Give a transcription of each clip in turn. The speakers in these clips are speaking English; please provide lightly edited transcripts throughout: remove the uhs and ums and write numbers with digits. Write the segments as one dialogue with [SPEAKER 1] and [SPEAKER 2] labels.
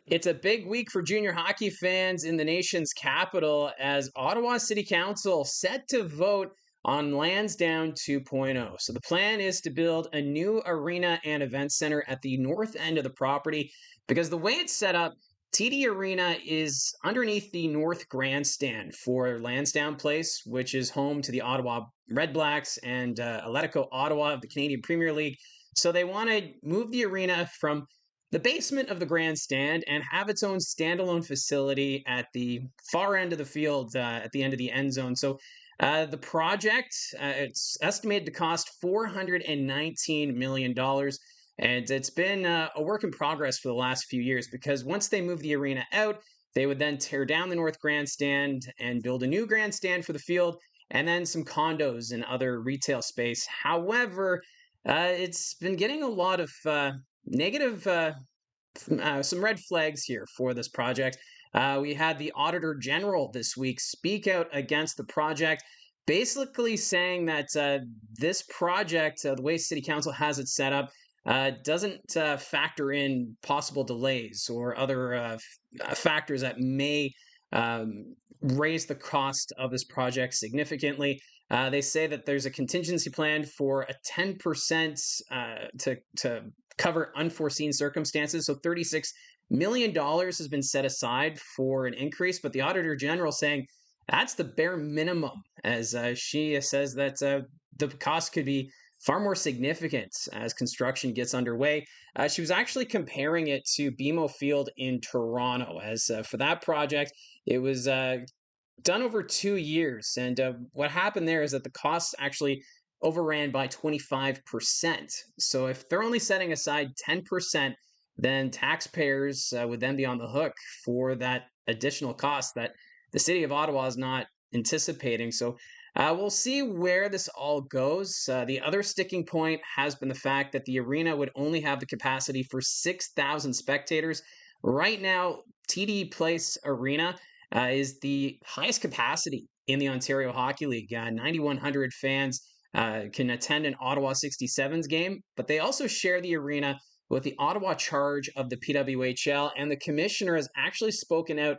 [SPEAKER 1] It's a big week for junior hockey fans in the nation's capital as Ottawa City Council set to vote on Lansdowne 2.0. So the plan is to build a new arena and event center at the north end of the property because the way it's set up, TD Arena is underneath the North Grandstand for Lansdowne Place, which is home to the Ottawa Redblacks and Atletico Ottawa of the Canadian Premier League. So they want to move the arena from the basement of the grandstand and have its own standalone facility at the far end of the field at the end of the end zone. So the project, it's estimated to cost $419 million. And it's been a work in progress for the last few years because once they move the arena out, they would then tear down the North Grandstand and build a new grandstand for the field and then some condos and other retail space. However, it's been getting a lot of negative, some red flags here for this project. We had the Auditor General this week speak out against the project, basically saying that this project, the way City Council has it set up, doesn't factor in possible delays or other factors that may raise the cost of this project significantly. They say that there's a contingency plan for a 10% to cover unforeseen circumstances. So $36 million has been set aside for an increase, but the Auditor General saying that's the bare minimum, as she says that the cost could be far more significant as construction gets underway. She was actually comparing it to BMO Field in Toronto, as for that project, it was done over 2 years. And what happened there is that the costs actually overran by 25%. So if they're only setting aside 10%, then taxpayers would then be on the hook for that additional cost that the city of Ottawa is not anticipating. So we'll see where this all goes. The other sticking point has been the fact that the arena would only have the capacity for 6,000 spectators. Right now, TD Place Arena is the highest capacity in the Ontario Hockey League. 9,100 fans can attend an Ottawa 67s game, but they also share the arena with the Ottawa Charge of the PWHL, and the commissioner has actually spoken out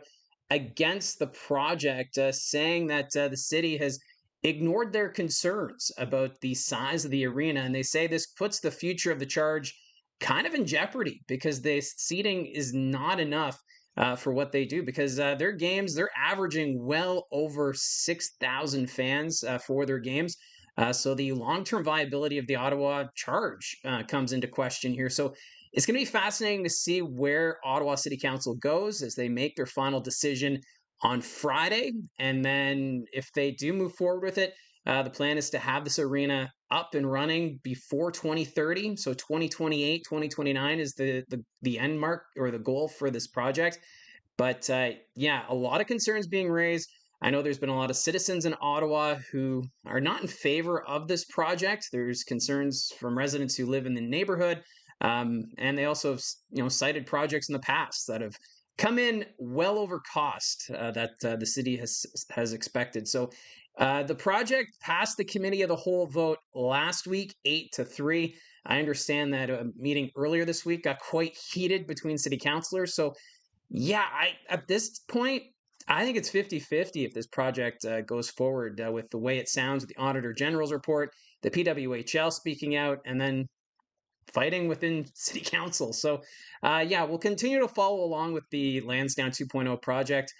[SPEAKER 1] against the project, saying that the city has ignored their concerns about the size of the arena, and they say this puts the future of the Charge kind of in jeopardy because the seating is not enough for what they do, because their games, they're averaging well over 6,000 fans for their games. So the long-term viability of the Ottawa Charge comes into question here. So it's going to be fascinating to see where Ottawa City Council goes as they make their final decision on Friday. And then if they do move forward with it, the plan is to have this arena up and running before 2030. So 2028, 2029 is the end mark or the goal for this project. But yeah, a lot of concerns being raised. I know there's been a lot of citizens in Ottawa who are not in favor of this project. There's concerns from residents who live in the neighborhood, and they also have, cited projects in the past that have come in well over cost that the city has expected. So the project passed the committee of the whole vote last week, 8-3. I understand that a meeting earlier this week got quite heated between city councilors. So yeah, at this point, I think it's 50-50 if this project goes forward with the way it sounds with the Auditor General's report, the PWHL speaking out, and then fighting within City Council. So yeah, we'll continue to follow along with the Lansdowne 2.0 project.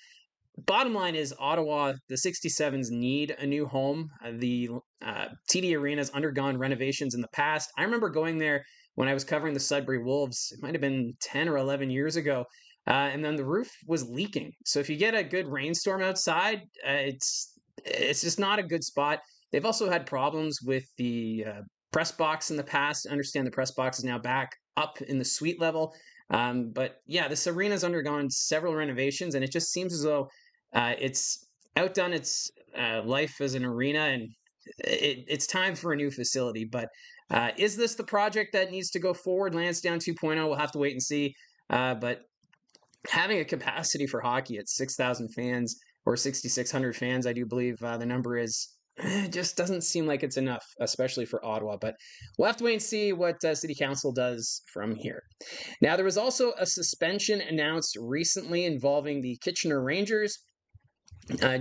[SPEAKER 1] Bottom line is Ottawa, the 67s need a new home. The TD Arena has undergone renovations in the past. I remember going there when I was covering the Sudbury Wolves. It might have been 10 or 11 years ago. And then the roof was leaking. So if you get a good rainstorm outside, it's just not a good spot. They've also had problems with the press box in the past. I understand the press box is now back up in the suite level. But yeah, this arena has undergone several renovations, and it just seems as though it's outdone its life as an arena, and it's time for a new facility. But is this the project that needs to go forward? Lansdowne 2.0, we'll have to wait and see. But having a capacity for hockey at 6,000 fans or 6,600 fans, I do believe the number is, it just doesn't seem like it's enough, especially for Ottawa. But we'll have to wait and see what City Council does from here. Now, there was also a suspension announced recently involving the Kitchener Rangers.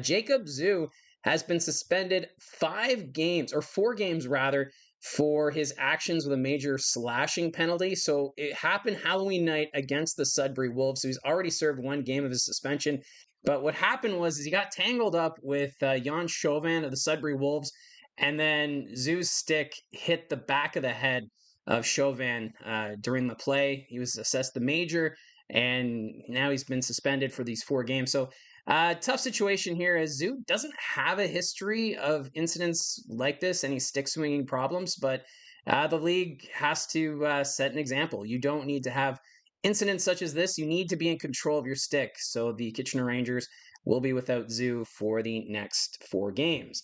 [SPEAKER 1] Jacob Zhu has been suspended 5 games, or 4 games rather, for his actions with a major slashing penalty. So it happened Halloween night against the Sudbury Wolves. So he's already served 1 game of his suspension. But what happened was he got tangled up with Jan Chauvin of the Sudbury Wolves, and then Zhu's stick hit the back of the head of Chauvin during the play. He was assessed the major, and now he's been suspended for these 4 games. So tough situation here as Zhu doesn't have a history of incidents like this, any stick swinging problems, but the league has to set an example. You don't need to have incidents such as this. You need to be in control of your stick. So the Kitchener Rangers will be without Zhu for the next 4 games.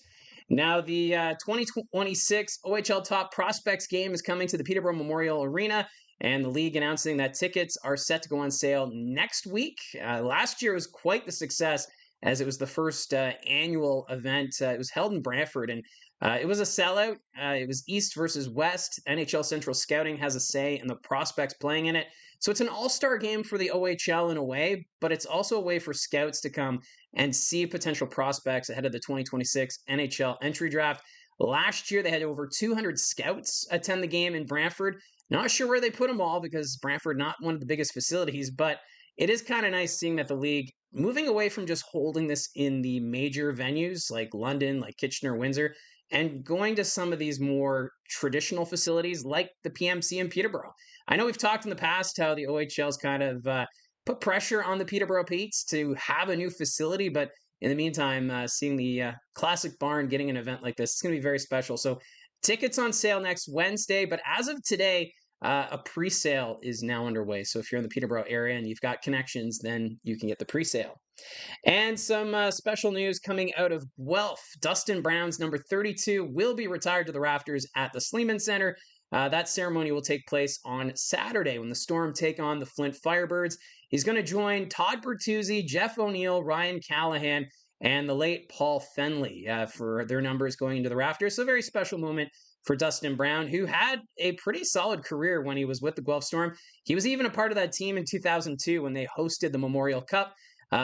[SPEAKER 1] Now, the 2026 OHL Top Prospects game is coming to the Peterborough Memorial Arena, and the league announcing that tickets are set to go on sale next week. Last year was quite the success, as it was the first annual event. It was held in Brantford, and it was a sellout. It was East versus West. NHL Central Scouting has a say in the prospects playing in it. So it's an all-star game for the OHL in a way, but it's also a way for scouts to come and see potential prospects ahead of the 2026 NHL entry draft. Last year, they had over 200 scouts attend the game in Brantford. Not sure where they put them all because Brantford, not one of the biggest facilities, but it is kind of nice seeing that the league moving away from just holding this in the major venues like London, like Kitchener, Windsor, and going to some of these more traditional facilities like the PMC in Peterborough. I know we've talked in the past how the OHL's kind of put pressure on the Peterborough Petes to have a new facility, but in the meantime, seeing the classic barn getting an event like this, it's going to be very special. So tickets on sale next Wednesday, but as of today, a pre-sale is now underway. So if you're in the Peterborough area and you've got connections, then you can get the pre-sale. And some special news coming out of Guelph. Dustin Brown's number 32 will be retired to the rafters at the Sleeman Center. That ceremony will take place on Saturday when the Storm take on the Flint Firebirds. He's going to join Todd Bertuzzi, Jeff O'Neill, Ryan Callahan, and the late Paul Fenley for their numbers going into the rafters. So a very special moment for Dustin Brown, who had a pretty solid career when he was with the Guelph Storm. He was even a part of that team in 2002 when they hosted the Memorial Cup.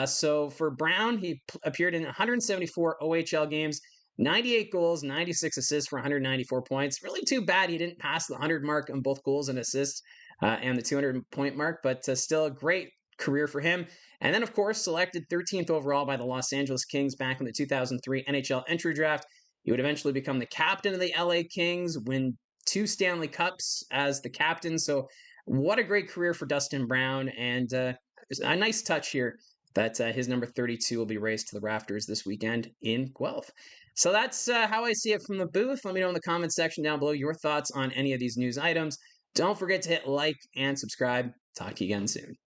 [SPEAKER 1] So for Brown, he appeared in 174 OHL games, 98 goals, 96 assists for 194 points. Really too bad he didn't pass the 100 mark on both goals and assists and the 200-point mark, but still a great career for him. And then, of course, selected 13th overall by the Los Angeles Kings back in the 2003 NHL entry draft. He would eventually become the captain of the LA Kings, win 2 Stanley Cups as the captain. So what a great career for Dustin Brown, and a nice touch here that his number 32 will be raised to the rafters this weekend in Guelph. So that's how I see it from the booth. Let me know in the comments section down below your thoughts on any of these news items. Don't forget to hit like and subscribe. Talk to you again soon.